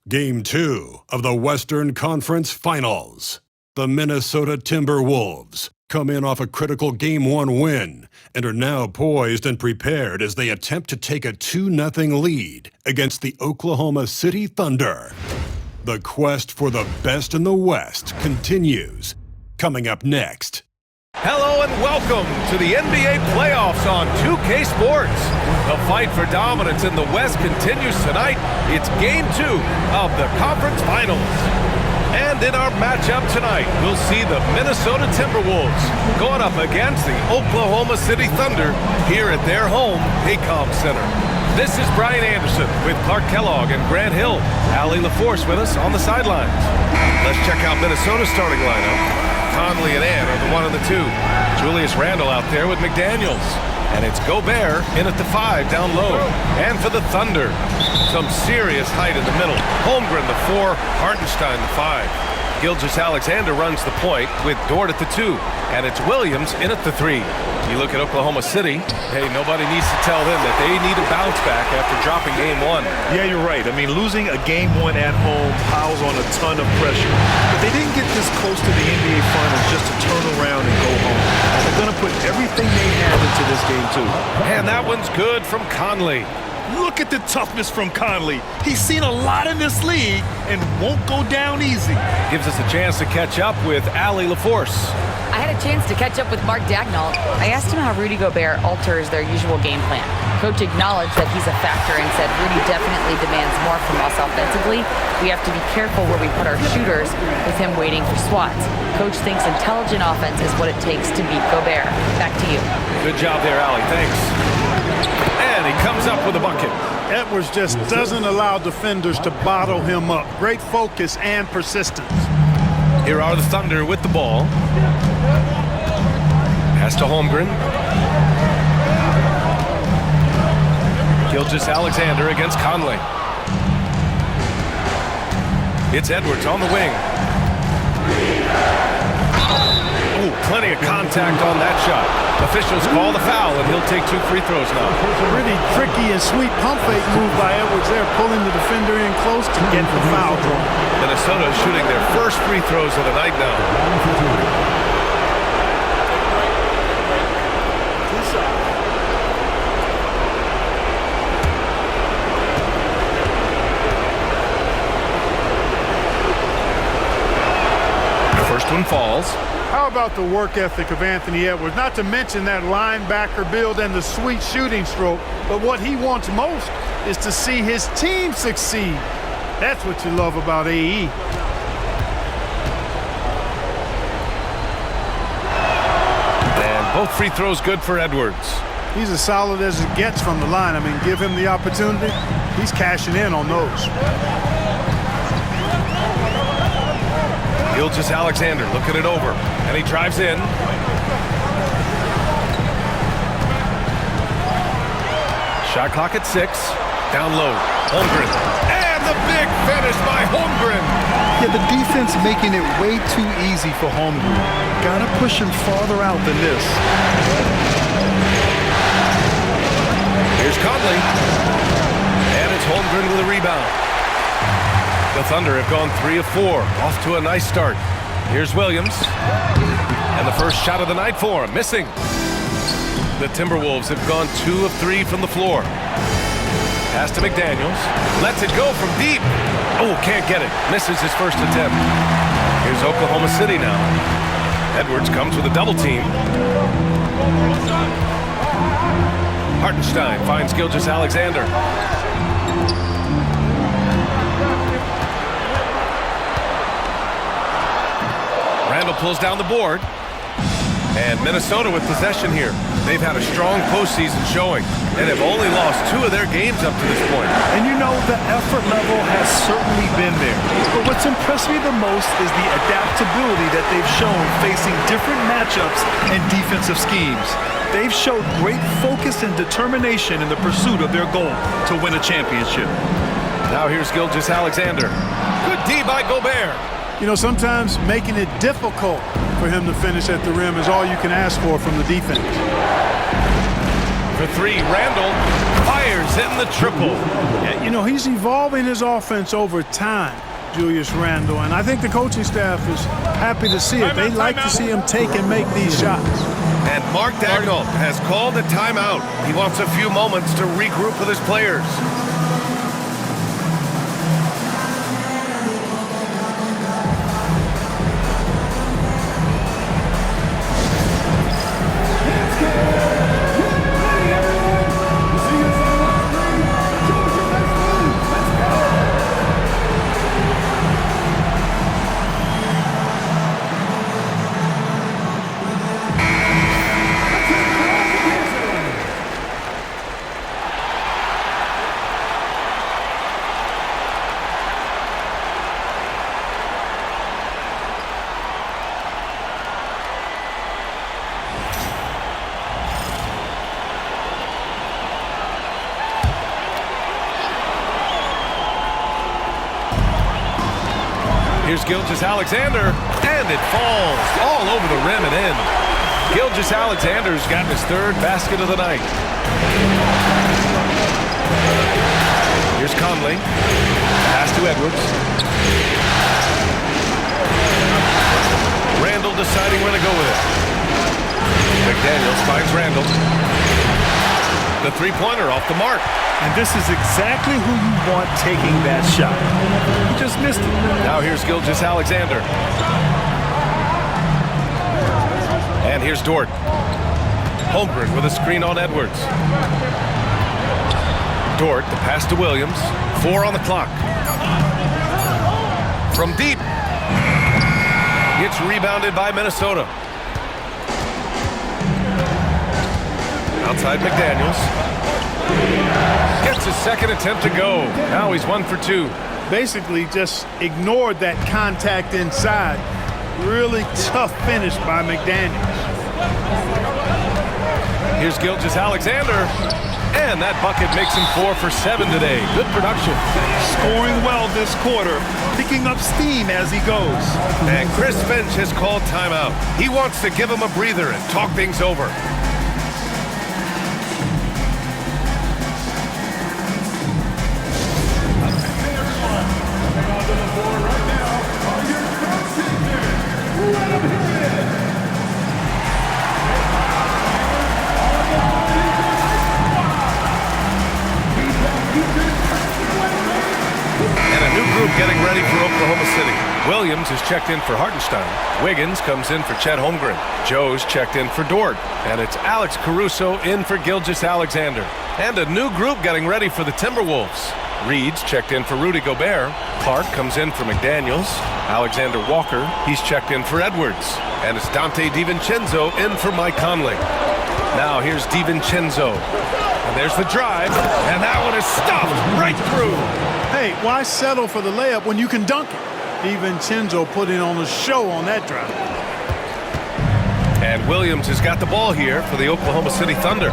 Game 2 of the Western Conference Finals. The Minnesota Timberwolves come in off a critical Game 1 win and are now poised and prepared as they attempt to take a 2-0 lead against the Oklahoma City Thunder. The quest for the best in the West continues. Coming up next. Hello and welcome to the NBA playoffs on 2K Sports. The fight for dominance in the West continues tonight. It's Game 2 of the Conference Finals. And in our matchup tonight, we'll see the Minnesota Timberwolves going up against the Oklahoma City Thunder here at their home, Paycom Center. This is Brian Anderson with Clark Kellogg and Grant Hill. Allie LaForce with us on the sidelines. Let's check out Minnesota's starting lineup. Conley and Ann are the 1 and the 2. Julius Randle out there with McDaniels. And it's Gobert in at the 5 down low. And for the Thunder, some serious height in the middle. Holmgren the 4, Hartenstein the 5. Gilgeous-Alexander runs the point with Dort at the 2. And it's Williams in at the 3. You look at Oklahoma City, hey, nobody needs to tell them that they need a bounce back after dropping Game 1. Yeah, you're right. I mean, losing a Game 1 at home piles on a ton of pressure. But they didn't get this close to the NBA Finals just to turn around and go home. They're going to put everything they have into this game, too. And that one's good from Conley. Look at the toughness from Conley. He's seen a lot in this league and won't go down easy. Gives us a chance to catch up with Allie LaForce. I had a chance to catch up with Mark Dagnall. I asked him how Rudy Gobert alters their usual game plan. Coach acknowledged that he's a factor and said Rudy definitely demands more from us offensively. We have to be careful where we put our shooters with him waiting for swats. Coach thinks intelligent offense is what it takes to beat Gobert. Back to you. Good job there, Allie. Thanks. And he comes up with a bucket. Edwards just doesn't allow defenders to bottle him up. Great focus and persistence. Here are the Thunder with the ball. Pass to Holmgren. Gilgeous-Alexander against Conley. It's Edwards on the wing. Ooh, plenty of contact on that shot. Officials call the foul, and he'll take 2 free throws now. Pretty tricky and sweet pump fake move by Edwards there, pulling the defender in close to get the foul drawn. Minnesota is shooting their first free throws of the night now. The first one falls. How about the work ethic of Anthony Edwards? Not to mention that linebacker build and the sweet shooting stroke. But what he wants most is to see his team succeed. That's what you love about AE. And both free throws good for Edwards. He's as solid as it gets from the line. I mean, give him the opportunity. He's cashing in on those. Gilgeous-Alexander looking it over, and he drives in. Shot clock at 6. Down low. Holmgren. And the big finish by Holmgren. Yeah, the defense making it way too easy for Holmgren. Gotta push him farther out than this. Here's Conley. And it's Holmgren with a rebound. The Thunder have gone 3 of 4, off to a nice start. Here's Williams. And the first shot of the night for him, missing. The Timberwolves have gone 2 of 3 from the floor. Pass to McDaniels. Lets it go from deep. Oh, can't get it. Misses his first attempt. Here's Oklahoma City now. Edwards comes with a double team. Hartenstein finds Gilgeous-Alexander. Randle pulls down the board. And Minnesota with possession here. They've had a strong postseason showing and have only lost 2 of their games up to this point. And you know, the effort level has certainly been there. But what's impressed me the most is the adaptability that they've shown facing different matchups and defensive schemes. They've showed great focus and determination in the pursuit of their goal to win a championship. Now here's Gilgeous-Alexander. Good D by Gobert. You know, sometimes making it difficult for him to finish at the rim is all you can ask for from the defense. For 3, Randle fires. fires in the triple. Yeah, you know, he's evolving his offense over time, Julius Randle, and I think the coaching staff is happy to see it. They like to see him take and make these shots. And Mark Daigneault has called a timeout. He wants a few moments to regroup with his players. Here's Gilgeous-Alexander, and it falls all over the rim and in. Gilgeous-Alexander's gotten his third basket of the night. Here's Conley. Pass to Edwards. Randle deciding where to go with it. McDaniels finds Randle. The three-pointer off the mark. And this is exactly who you want taking that shot. He just missed it. Now here's Gilgeous-Alexander. And here's Dort. Holmgren with a screen on Edwards. Dort, the pass to Williams. 4 on the clock. From deep. It's rebounded by Minnesota. Outside McDaniels. Gets his second attempt to go. Now he's 1 for 2. Basically just ignored that contact inside. Really tough finish by McDaniels. Here's Gilgeous-Alexander. And that bucket makes him 4 for 7 today. Good production. Scoring well this quarter. Picking up steam as he goes. And Chris Finch has called timeout. He wants to give him a breather and talk things over. Getting ready for Oklahoma City. Williams is checked in for Hartenstein. Wiggins comes in for Chet Holmgren. Joe's checked in for Dort. And it's Alex Caruso in for Gilgeous-Alexander. And a new group getting ready for the Timberwolves. Reed's checked in for Rudy Gobert. Clark comes in for McDaniels. Alexander Walker, he's checked in for Edwards. And it's Dante DiVincenzo in for Mike Conley. Now here's DiVincenzo. And there's the drive. And that one is stuffed right through. Hey, why settle for the layup when you can dunk it? DiVincenzo putting on a show on that drive. And Williams has got the ball here for the Oklahoma City Thunder.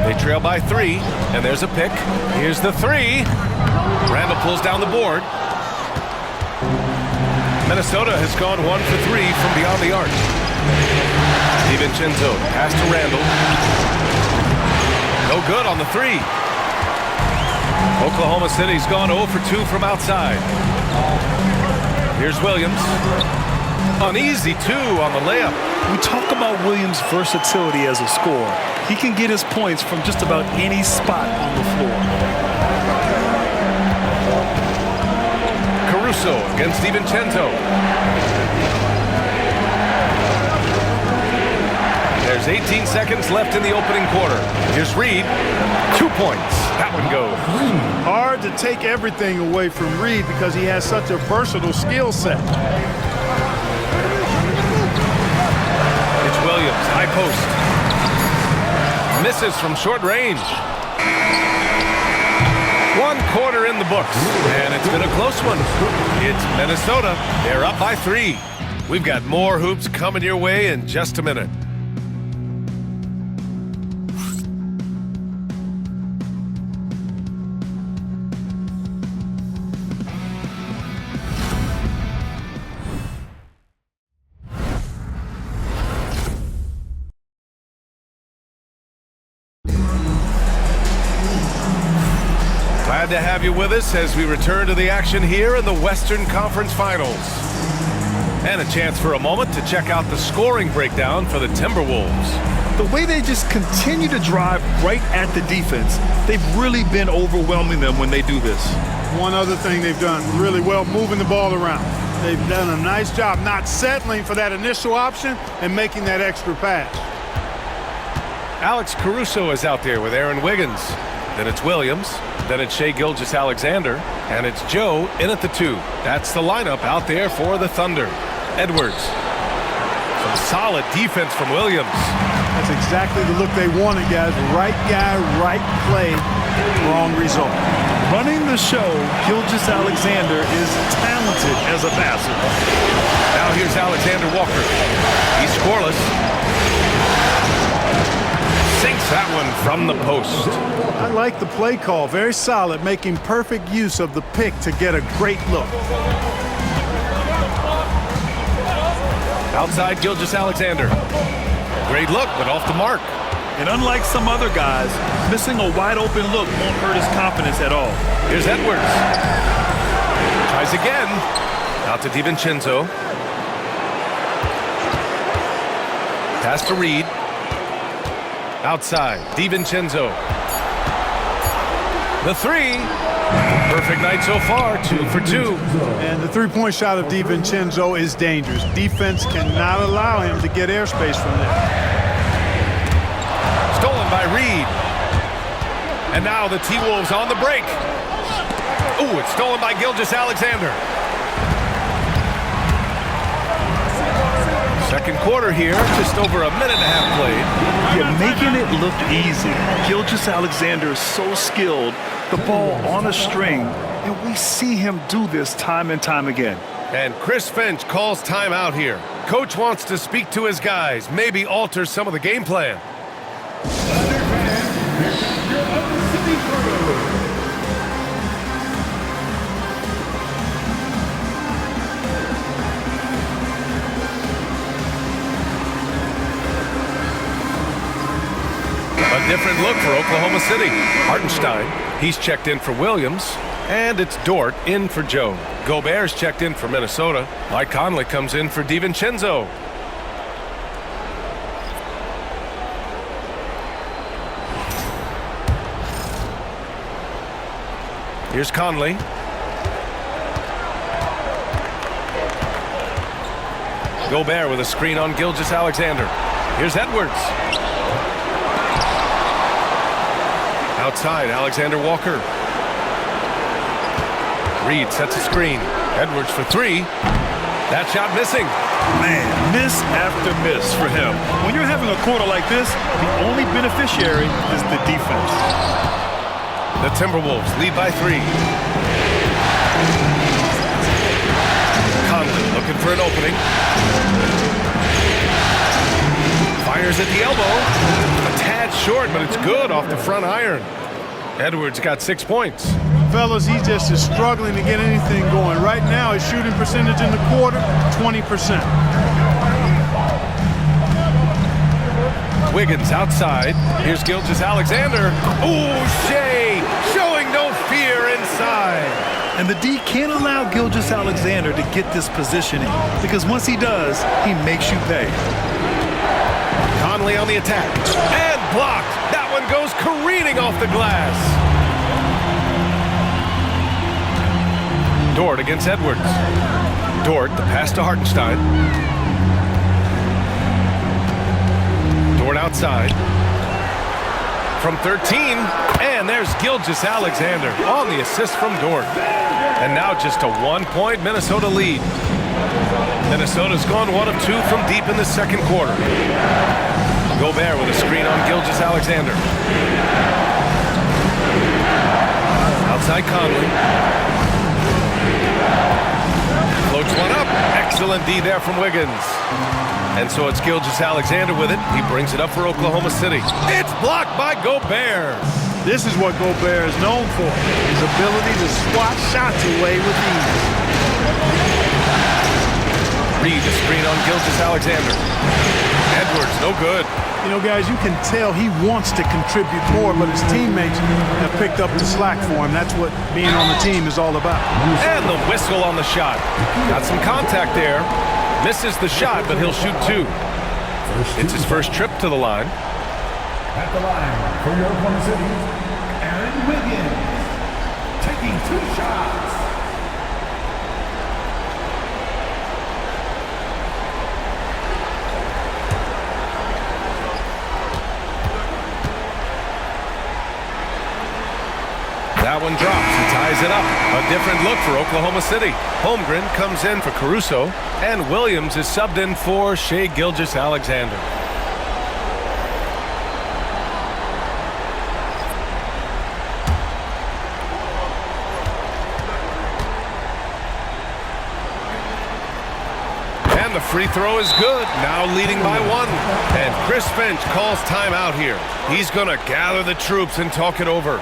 They trail by 3, and there's a pick. Here's the 3. Randle pulls down the board. Minnesota has gone 1 for 3 from beyond the arc. DiVincenzo, pass to Randle. No good on the 3. Oklahoma City's gone 0 for 2 from outside. Here's Williams. An easy 2 on the layup. We talk about Williams' versatility as a scorer. He can get his points from just about any spot on the floor. Caruso against DiVincenzo. There's 18 seconds left in the opening quarter. Here's Reed. 2 points. That one goes. Hard to take everything away from Reed because he has such a versatile skill set. It's Williams, high post. Misses from short range. 1 quarter in the books, and it's been a close one. It's Minnesota. They're up by 3. We've got more hoops coming your way in just a minute. Glad to have you with us as we return to the action here in the Western Conference Finals. And a chance for a moment to check out the scoring breakdown for the Timberwolves. The way they just continue to drive right at the defense, they've really been overwhelming them when they do this. One other thing they've done really well, moving the ball around. They've done a nice job not settling for that initial option and making that extra pass. Alex Caruso is out there with Aaron Wiggins. Then it's Williams. Then it's Shai Gilgeous-Alexander. And it's Joe in at the 2. That's the lineup out there for the Thunder. Edwards. Some solid defense from Williams. That's exactly the look they wanted, guys. Right guy, right play, wrong result. Running the show, Gilgeous-Alexander is talented as a passer. Now here's Alexander Walker. He's scoreless. Sinks that one from the post. I like the play call. Very solid, making perfect use of the pick to get a great look. Outside Gilgeous-Alexander. Great look, but off the mark. And unlike some other guys, missing a wide-open look won't hurt his confidence at all. Here's Edwards. Tries again. Out to DiVincenzo. Pass to Reed. Outside, DiVincenzo. The 3. Perfect night so far, 2 for 2. And the three-point shot of DiVincenzo is dangerous. Defense cannot allow him to get airspace from there. Stolen by Reed. And now the T-Wolves on the break. Ooh, it's stolen by Gilgeous-Alexander. Second quarter here, just over a minute and a half played. You're making it look easy. Gilgeous-Alexander is so skilled, the ball on a string, and we see him do this time and time again. And Chris Finch calls timeout here. Coach wants to speak to his guys, maybe alter some of the game plan. A different look for Oklahoma City. Hartenstein, he's checked in for Williams. And it's Dort in for Joe. Gobert's checked in for Minnesota. Mike Conley comes in for DiVincenzo. Here's Conley. Gobert with a screen on Gilgeous-Alexander. Here's Edwards. Outside, Alexander Walker. Reed sets a screen. Edwards for 3. That shot missing. Man, miss after miss for him. When you're having a quarter like this, the only beneficiary is the defense. The Timberwolves lead by 3. Conley looking for an opening. Fires at the elbow. A tad short, but it's good off the front iron. Edwards got 6 points. Fellas, he just is struggling to get anything going. Right now, his shooting percentage in the quarter, 20%. Wiggins outside. Here's Gilgeous-Alexander. Ooh, Shai showing no fear inside. And the D can't allow Gilgeous-Alexander to get this positioning because once he does, he makes you pay. Conley on the attack. And blocked. That one goes careening off the glass. Dort against Edwards. Dort, the pass to Hartenstein. Dort outside. From 13. And there's Gilgeous-Alexander on the assist from Dort. And now just a 1-point Minnesota lead. Minnesota's gone 1 of 2 from deep in the second quarter. Gobert with a screen on Gilgeous-Alexander. Outside Conley. Floats one up. Excellent D there from Wiggins. And so it's Gilgeous-Alexander with it. He brings it up for Oklahoma City. It's blocked by Gobert. This is what Gobert is known for, his ability to swat shots away with ease. Reed, the screen on Gilgeous-Alexander. Edwards, no good. You know, guys, you can tell he wants to contribute more, but his teammates have picked up the slack for him. That's what being on the team is all about. And the whistle on the shot. Got some contact there. Misses the shot, but he'll shoot 2. It's his first trip to the line. At the line for your Oklahoma City, Aaron Wiggins, taking 2 shots. That one drops. He ties it up. A different look for Oklahoma City. Holmgren comes in for Caruso, and Williams is subbed in for Shai Gilgeous-Alexander. And the free throw is good. Now leading by 1. And Chris Finch calls timeout here. He's going to gather the troops and talk it over.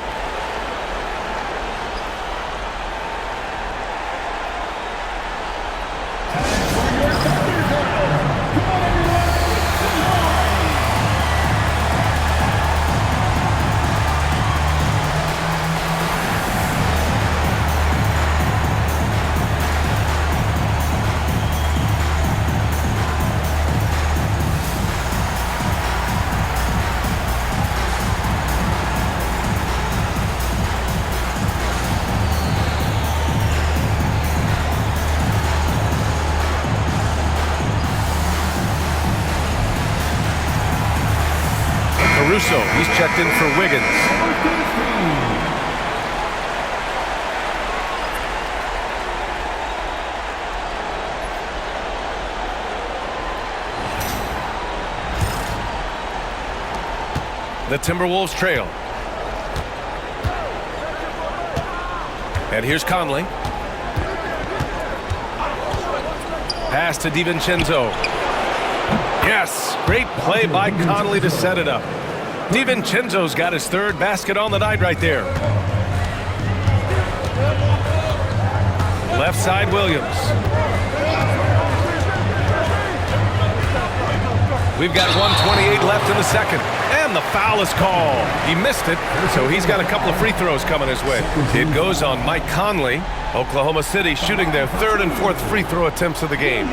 Caruso, he's checked in for Wiggins. The Timberwolves trail. And here's Conley. Pass to DiVincenzo. Yes, great play by Conley to set it up. DiVincenzo's got his 3rd basket on the night right there. Left side, Williams. We've got 1:28 left in the second. And the foul is called. He missed it, so he's got a couple of free throws coming his way. It goes on Mike Conley. Oklahoma City shooting their 3rd and 4th free throw attempts of the game.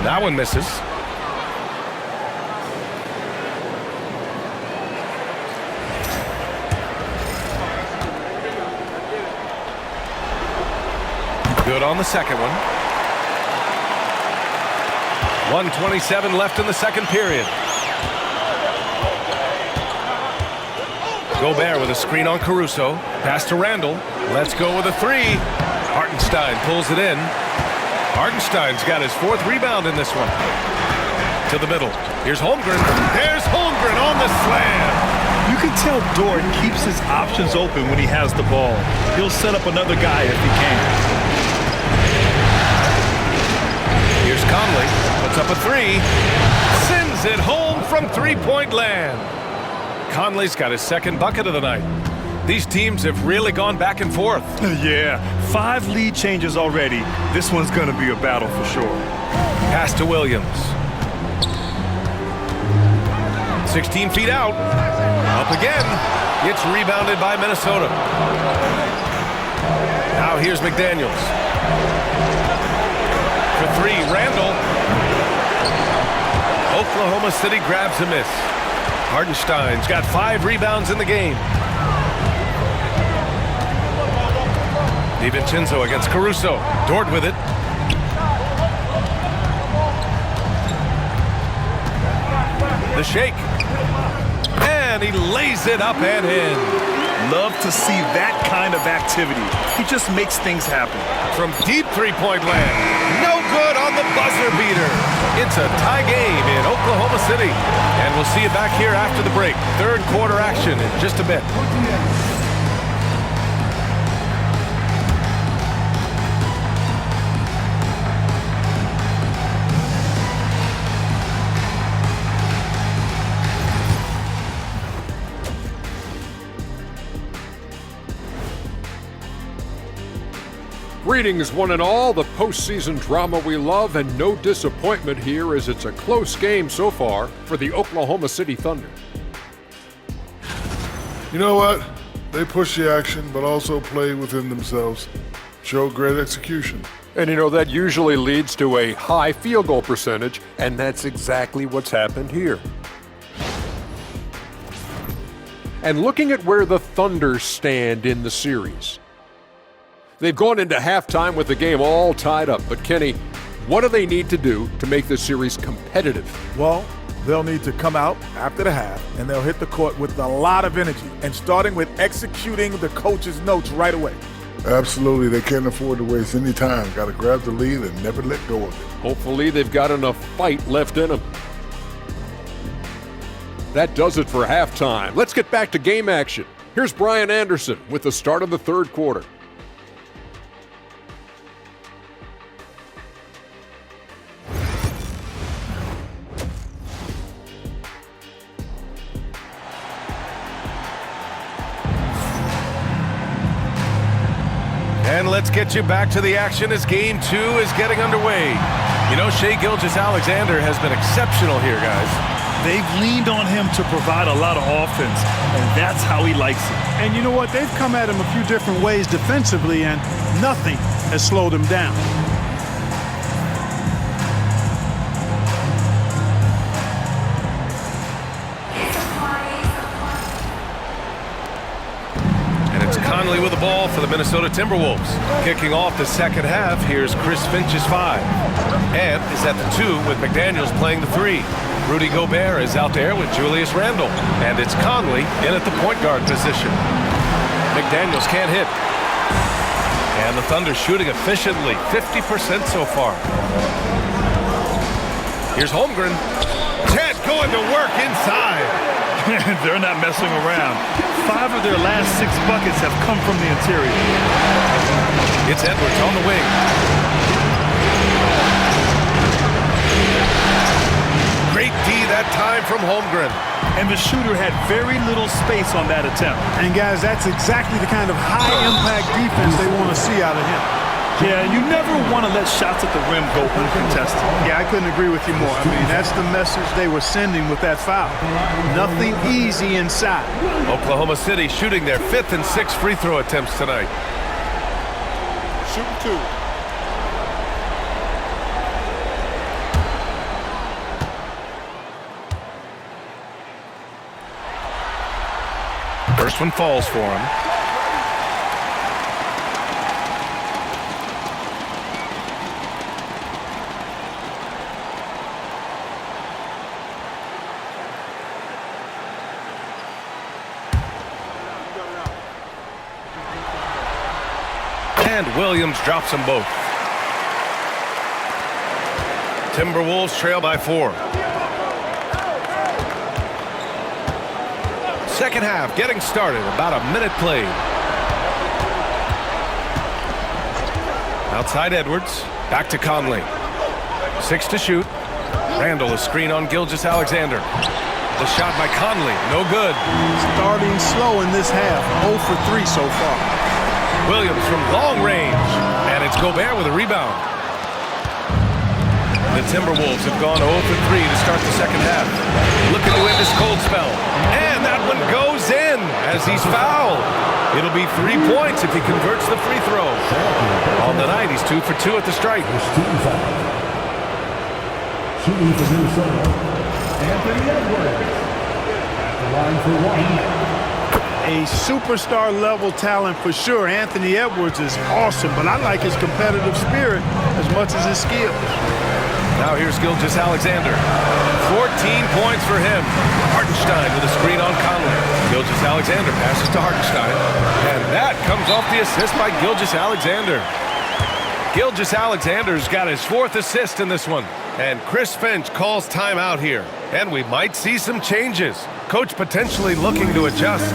That one misses. Good on the second one. 1:27 left in the second period. Gobert with a screen on Caruso. Pass to Randall. Let's go with a 3. Hartenstein pulls it in. Hartenstein's got his 4th rebound in this one. To the middle. Here's Holmgren. There's Holmgren on the slam. You can tell Dort keeps his options open when he has the ball. He'll set up another guy if he can. Here's Conley. Puts up a 3. Sends it home from 3-point land. Conley's got his 2nd bucket of the night. These teams have really gone back and forth. Yeah, 5 lead changes already. This one's going to be a battle for sure. Pass to Williams. 16 feet out. Up again. It's rebounded by Minnesota. Now here's McDaniels. For 3, Randall. Oklahoma City grabs a miss. Hartenstein's got 5 rebounds in the game. DiVincenzo against Caruso. Dort with it. The shake. And he lays it up and in. Love to see that kind of activity. He just makes things happen. From deep 3-point land. No good on the buzzer beater. It's a tie game in Oklahoma City. And we'll see you back here after the break. 3rd quarter action in just a bit. Greetings, one and all, the postseason drama we love, and no disappointment here as it's a close game so far for the Oklahoma City Thunder. You know what? They push the action, but also play within themselves. Show great execution. And you know, that usually leads to a high field goal percentage, and that's exactly what's happened here. And looking at where the Thunder stand in the series, they've gone into halftime with the game all tied up. But Kenny, what do they need to do to make this series competitive? Well, they'll need to come out after the half, and they'll hit the court with a lot of energy, and starting with executing the coach's notes right away. Absolutely, they can't afford to waste any time. Got to grab the lead and never let go of it. Hopefully they've got enough fight left in them. That does it for halftime. Let's get back to game action. Here's Brian Anderson with the start of the third quarter. And let's get you back to the action as game 2 is getting underway. You know, Shai Gilgeous-Alexander has been exceptional here, guys. They've leaned on him to provide a lot of offense, and that's how he likes it. And you know what? They've come at him a few different ways defensively, and nothing has slowed him down. Conley with the ball for the Minnesota Timberwolves. Kicking off the second half, here's Chris Finch's 5. Ant is at the 2 with McDaniels playing the 3. Rudy Gobert is out there with Julius Randle. And it's Conley in at the point guard position. McDaniels can't hit. And the Thunder shooting efficiently, 50% so far. Here's Holmgren. Ted going to work inside. They're not messing around. 5 of their last 6 buckets have come from the interior. It's Edwards on the wing. Great D that time from Holmgren. And the shooter had very little space on that attempt. And guys, that's exactly the kind of high-impact defense they want to see out of him. Yeah, you never want to let shots at the rim go uncontested. Yeah, I couldn't agree with you more. I mean, that's the message they were sending with that foul. Nothing easy inside. Oklahoma City shooting their 5th and 6th free throw attempts tonight. Shoot 2. First one falls for him. And Williams drops them both. Timberwolves trail by 4. Second half getting started, about a minute played. Outside Edwards, back to Conley. 6 to shoot. Randle a screen on Gilgeous-Alexander. The shot by Conley, no good. Starting slow in this half, 0 for 3 so far. Williams from long range, and it's Gobert with a rebound. The Timberwolves have gone 0 for 3 to start the second half. Looking to end this cold spell. And that one goes in as he's fouled. It'll be 3 points if he converts the free throw. On the night, he's 2 for 2 at the strike. Shooting for Minnesota, Anthony Edwards. At the line for 1. A superstar-level talent for sure. Anthony Edwards is awesome, but I like his competitive spirit as much as his skills. Now here's Gilgeous-Alexander. 14 points for him. Hartenstein with a screen on Conley. Gilgeous-Alexander passes to Hartenstein. And that comes off the assist by Gilgeous-Alexander. Gilgeous-Alexander's got his 4th assist in this one. And Chris Finch calls timeout here. And we might see some changes. Coach potentially looking to adjust.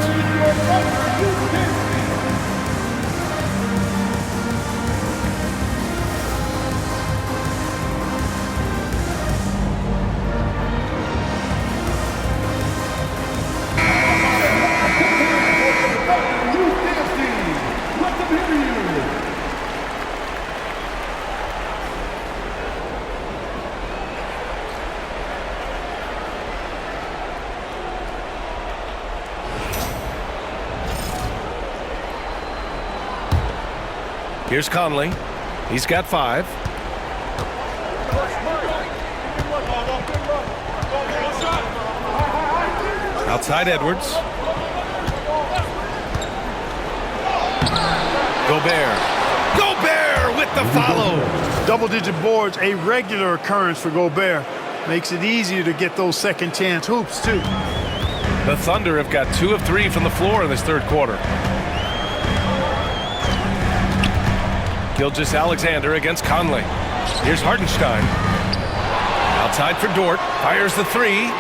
Here's Conley. He's got 5. Outside Edwards. Gobert with the follow. Double-digit boards, a regular occurrence for Gobert. Makes it easier to get those second chance hoops, too. The Thunder have got 2 of 3 from the floor in this third quarter. Gilgeous-Alexander against Conley. Here's Hartenstein. Outside for Dort. Fires the 3.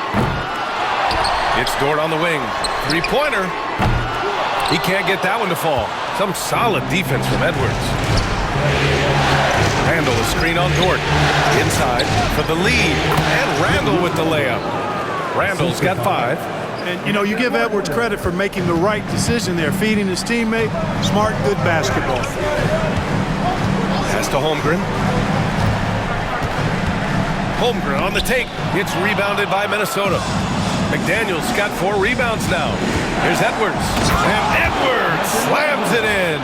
It's Dort on the wing. 3-pointer. He can't get that one to fall. Some solid defense from Edwards. Randall a screen on Dort. Inside for the lead. And Randall with the layup. Randall's got 5. And, you know, you give Edwards credit for making the right decision there, feeding his teammate. Smart, good basketball. Pass to Holmgren. Holmgren on the take. It's rebounded by Minnesota. McDaniel's got 4 rebounds now. Here's Edwards. And Edwards slams it in.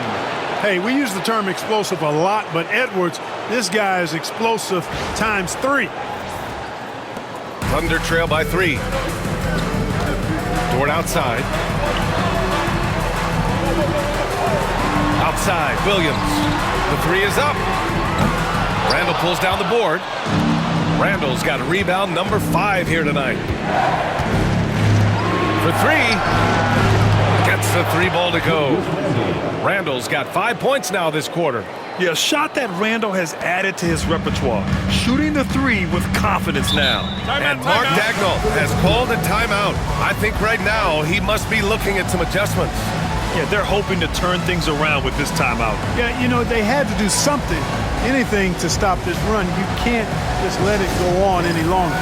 Hey, we use the term explosive a lot, but Edwards, this guy is explosive times 3. Thunder trail by 3. Dort outside. Outside, Williams. The 3 is up. Randall pulls down the board. Randall's got rebound number 5 here tonight. For 3. Gets the 3 ball to go. Randall's got 5 points now this quarter. Yeah, a shot that Randall has added to his repertoire. Shooting the 3 with confidence now. And Mark Dagnall has called a timeout. I think right now he must be looking at some adjustments. Yeah, they're hoping to turn things around with this timeout. Yeah, you know, they had to do something, anything to stop this run. You can't just let it go on any longer.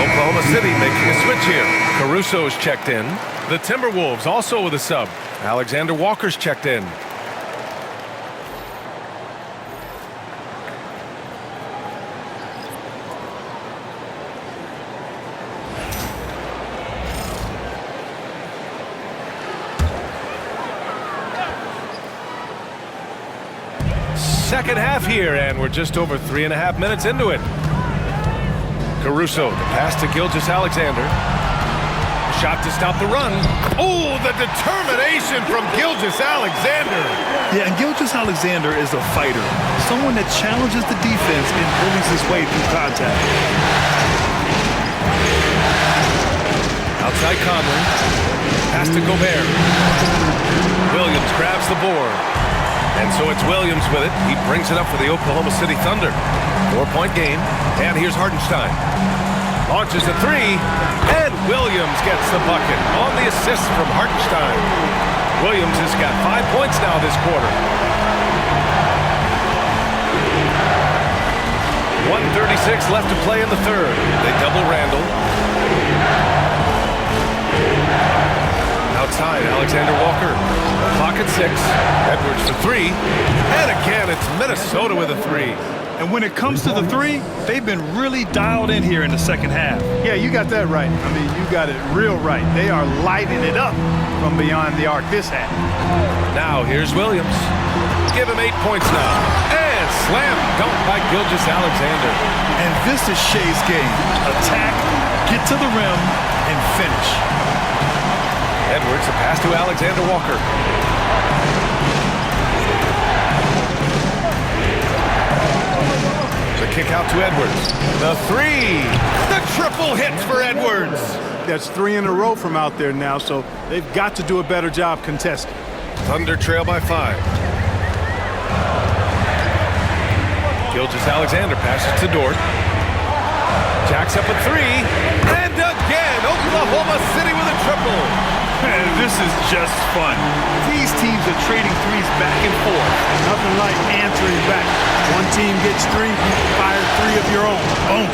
Oklahoma City making a switch here. Caruso's checked in. The Timberwolves also with a sub. Alexander Walker's checked in. Second half here, and we're just over 3.5 minutes into it. Caruso, the pass to Gilgeous-Alexander. Shot to stop the run. Oh, the determination from Gilgeous-Alexander. Yeah, and Gilgeous-Alexander is a fighter. Someone that challenges the defense and bullies his way through contact. Outside Conley. Pass to Gobert. Williams grabs the board. And so it's Williams with it. He brings it up for the Oklahoma City Thunder. 4-point game. And here's Hartenstein. Launches a 3. And Williams gets the bucket on the assist from Hartenstein. Williams has got 5 points now this quarter. 1:36 left to play in the third. They double Randall. Outside, Alexander Walker. Pocket 6. Edwards for 3. And again, it's Minnesota with a 3. And when it comes to the 3, they've been really dialed in here in the second half. Yeah, you got that right. I mean, you got it real right. They are lighting it up from beyond the arc this half. Now, here's Williams. Give him 8 points now. And slam dunk by Gilgeous-Alexander. And this is Shea's game. Attack, get to the rim, and finish. Edwards, a pass to Alexander Walker. The kick out to Edwards. The 3. The triple hits for Edwards. That's 3 in a row from out there now, so they've got to do a better job contesting. Thunder trail by 5. Gilgeous-Alexander passes to Dort. Jacks up a 3. And again, Oklahoma City with a triple. And this is just fun. These teams are trading threes back and forth. Nothing like answering back. One team gets 3, you fire 3 of your own. Boom.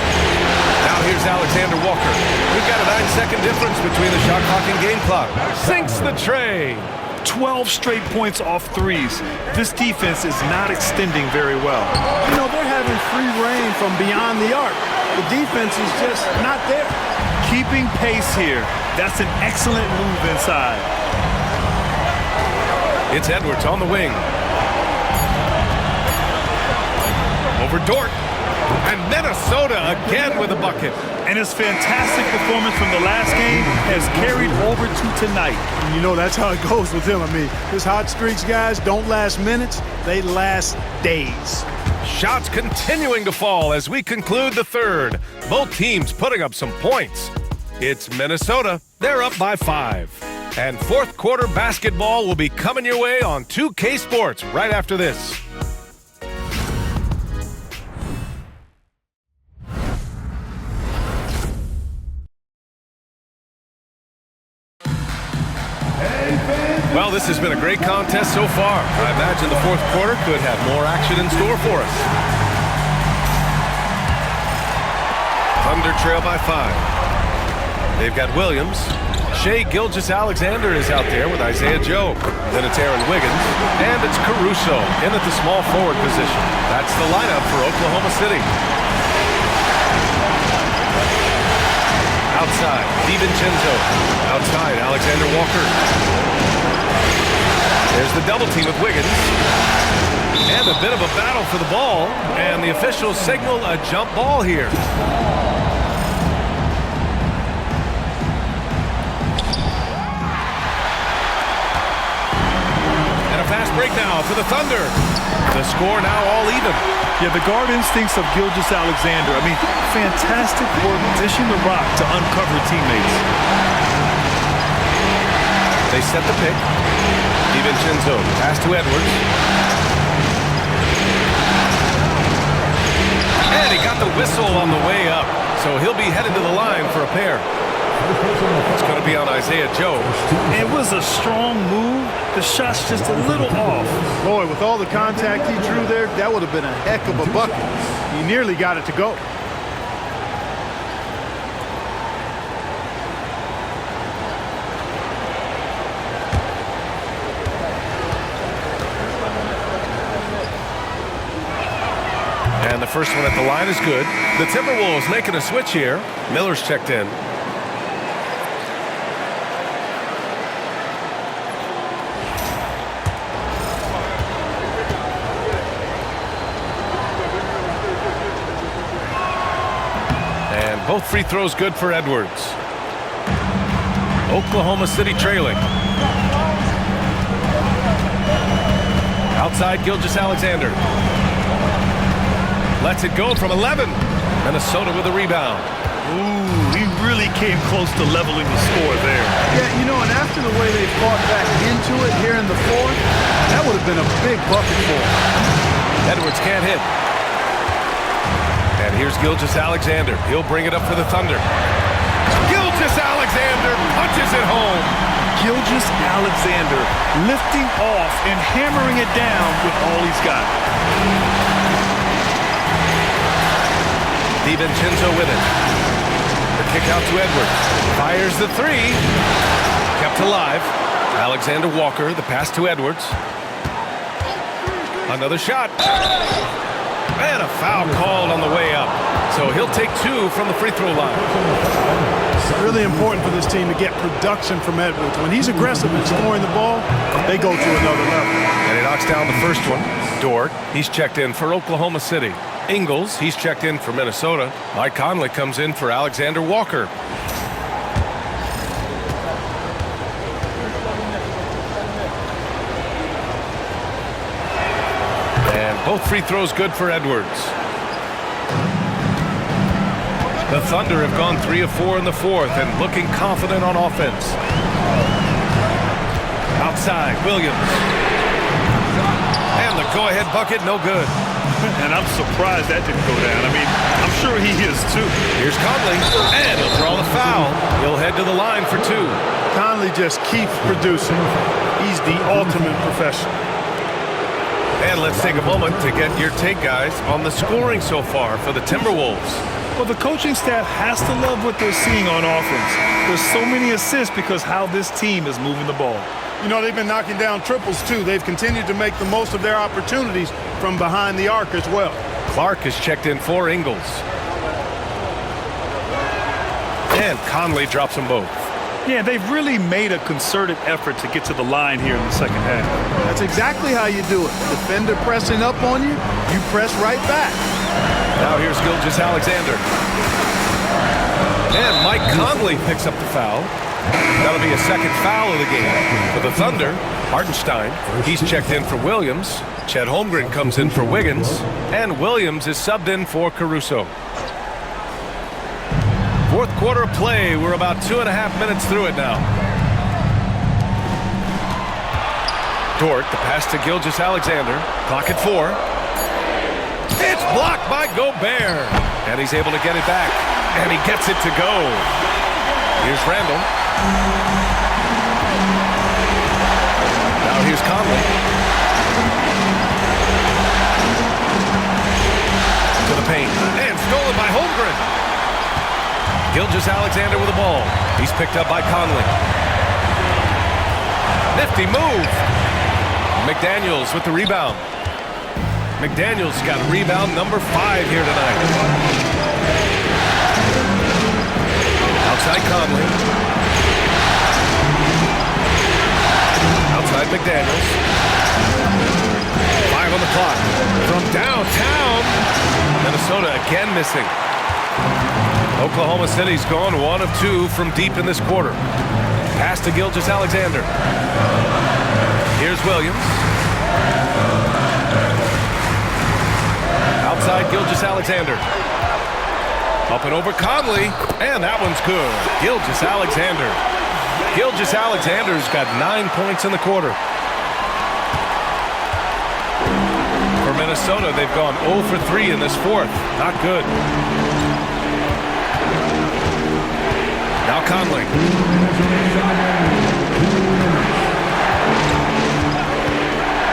Now here's Alexander Walker. We've got a 9-second difference between the shot clock and game clock. Sinks the tray. 12 straight points off threes. This defense is not extending very well. You know, they're having free reign from beyond the arc. The defense is just not there. Keeping pace here. That's an excellent move inside. It's Edwards on the wing. Over Dort. And Minnesota again with a bucket. And his fantastic performance from the last game has carried over to tonight. And you know, that's how it goes with him. I mean, his hot streaks, guys, don't last minutes. They last days. Shots continuing to fall as we conclude the third. Both teams putting up some points. It's Minnesota. They're up by 5. And fourth quarter basketball will be coming your way on 2K Sports right after this. Well, this has been a great contest so far. I imagine the fourth quarter could have more action in store for us. Thunder trail by 5. They've got Williams. Shai Gilgeous-Alexander is out there with Isaiah Joe. Then it's Aaron Wiggins. And it's Caruso in at the small forward position. That's the lineup for Oklahoma City. Outside, DiVincenzo. Outside, Alexander Walker. There's the double team with Wiggins. And a bit of a battle for the ball. And the officials signal a jump ball here. And a fast break now for the Thunder. The score now all even. Yeah, the guard instincts of Gilgeous-Alexander. I mean, fantastic work dishing the rock to uncover teammates. They set the pick. DiVincenzo, pass to Edwards. And he got the whistle on the way up. So he'll be headed to the line for a pair. It's going to be on Isaiah Joe. It was a strong move. The shot's just a little off. Boy, with all the contact he drew there, that would have been a heck of a bucket. He nearly got it to go. And the first one at the line is good. The Timberwolves making a switch here. Miller's checked in. And both free throws good for Edwards. Oklahoma City trailing. Outside Gilgeous-Alexander. Lets it go from 11. Minnesota with a rebound. Ooh, he really came close to leveling the score there. Yeah, you know, and after the way they fought back into it here in the fourth, that would have been a big bucket for him. Edwards can't hit. And here's Gilgeous-Alexander. He'll bring it up for the Thunder. Gilgeous-Alexander punches it home. Gilgeous-Alexander lifting off and hammering it down with all he's got. DiVincenzo with it. The kick out to Edwards. Fires the three. Kept alive. Alexander Walker, the pass to Edwards. Another shot. And a foul called on the way up. So he'll take 2 from the free throw line. It's really important for this team to get production from Edwards. When he's aggressive and scoring the ball, they go to another level. And he knocks down the first one. Dort, he's checked in for Oklahoma City. Ingles, he's checked in for Minnesota. Mike Conley comes in for Alexander Walker. And both free throws good for Edwards. The Thunder have gone 3 of 4 in the fourth and looking confident on offense. Outside, Williams. And the go-ahead bucket, no good. And I'm surprised that didn't go down. I mean, I'm sure he is too. Here's Conley, and he'll draw the foul. He'll head to the line for 2. Conley just keeps producing. He's the ultimate professional. And let's take a moment to get your take, guys, on the scoring so far for the Timberwolves. Well, the coaching staff has to love what they're seeing on offense. There's so many assists because how this team is moving the ball. You know, they've been knocking down triples, too. They've continued to make the most of their opportunities from behind the arc as well. Clark has checked in for Ingles. And Conley drops them both. Yeah, they've really made a concerted effort to get to the line here in the second half. That's exactly how you do it. Defender pressing up on you, you press right back. Now here's Gilgeous-Alexander. And Mike Conley picks up the foul. That'll be a second foul of the game. For the Thunder, Hartenstein, he's checked in for Williams. Chet Holmgren comes in for Wiggins. And Williams is subbed in for Caruso. Fourth quarter play. We're about 2.5 minutes through it now. Dort, the pass to Gilgeous-Alexander. Clock at 4. It's blocked by Gobert. And he's able to get it back. And he gets it to go. Here's Randall. Now here's Conley. To the paint. And stolen by Holmgren. Gilgeous-Alexander with the ball. He's picked up by Conley. Nifty move. McDaniels with the rebound. McDaniels got rebound number 5 here tonight. Outside Conley. Outside McDaniels. 5 on the clock. From downtown. Minnesota again missing. Oklahoma City's gone 1 of 2 from deep in this quarter. Pass to Gilgeous-Alexander. Here's Williams. Outside Gilgeous-Alexander. Up and over Conley. And that one's good. Gilgeous-Alexander. Gilgeous-Alexander's got 9 points in the quarter. For Minnesota, they've gone 0 for 3 in this fourth. Not good. Now Conley.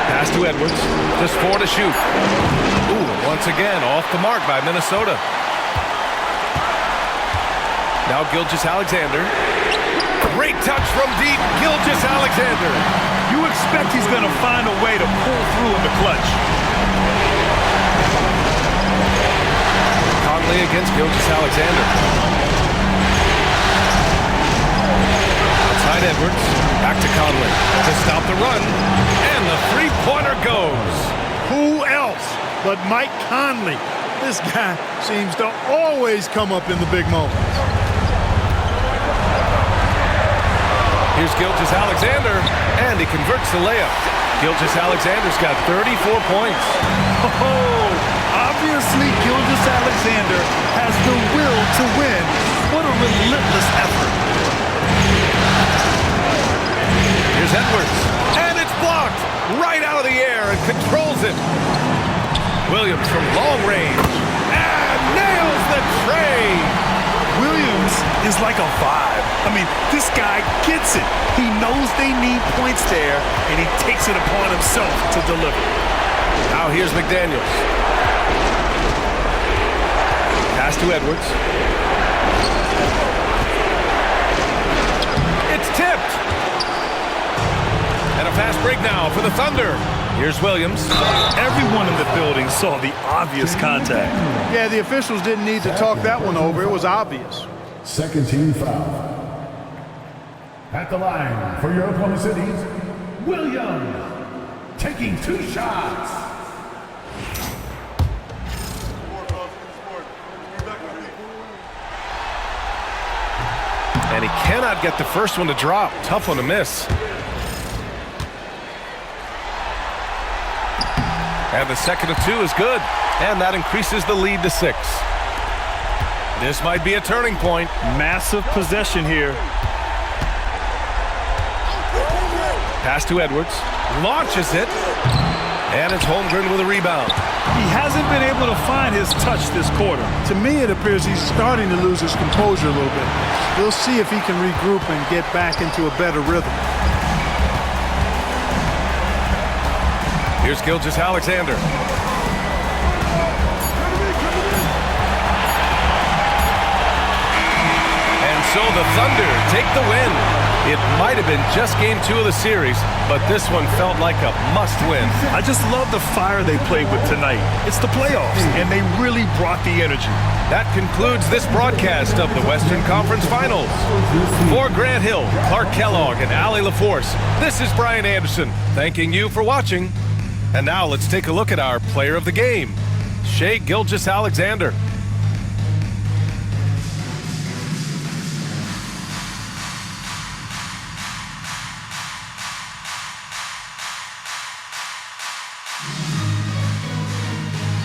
Pass to Edwards. Just 4 to shoot. Ooh, once again, off the mark by Minnesota. Now Gilgeous-Alexander. Great touch from deep. Gilgeous-Alexander. You expect he's going to find a way to pull through in the clutch. Conley against Gilgeous-Alexander. Outside Edwards, back to Conley to stop the run, and the three-pointer goes. Who else but Mike Conley? This guy seems to always come up in the big moments. Here's Gilgeous-Alexander, and he converts the layup. Gilgeous-Alexander's got 34 points. Oh, obviously Gilgeous-Alexander has the will to win. What a relentless effort. Here's Edwards, and it's blocked right out of the air and controls it. Williams from long range, and nails the tray. Williams is like a vibe. I mean, this guy gets it. He knows they need points there, and he takes it upon himself to deliver. Now here's McDaniels. Pass to Edwards. It's tipped. And a fast break now for the Thunder. Here's Williams. Everyone in the building saw the obvious contact. Yeah, the officials didn't need to talk that one over. It was obvious. Second team foul. At the line for your Oklahoma City, Williams taking 2 shots. And he cannot get the first one to drop. Tough one to miss. And the second of 2 is good. And that increases the lead to 6. This might be a turning point. Massive possession here. Pass to Edwards. Launches it. And it's Holmgren with a rebound. He hasn't been able to find his touch this quarter. To me, it appears he's starting to lose his composure a little bit. We'll see if he can regroup and get back into a better rhythm. Here's Gilgeous-Alexander. And so the Thunder take the win. It might have been just game 2 of the series, but this one felt like a must-win. I just love the fire they played with tonight. It's the playoffs, and they really brought the energy. That concludes this broadcast of the Western Conference Finals. For Grant Hill, Clark Kellogg, and Allie LaForce, this is Brian Anderson, thanking you for watching. And now let's take a look at our player of the game, Shai Gilgeous-Alexander.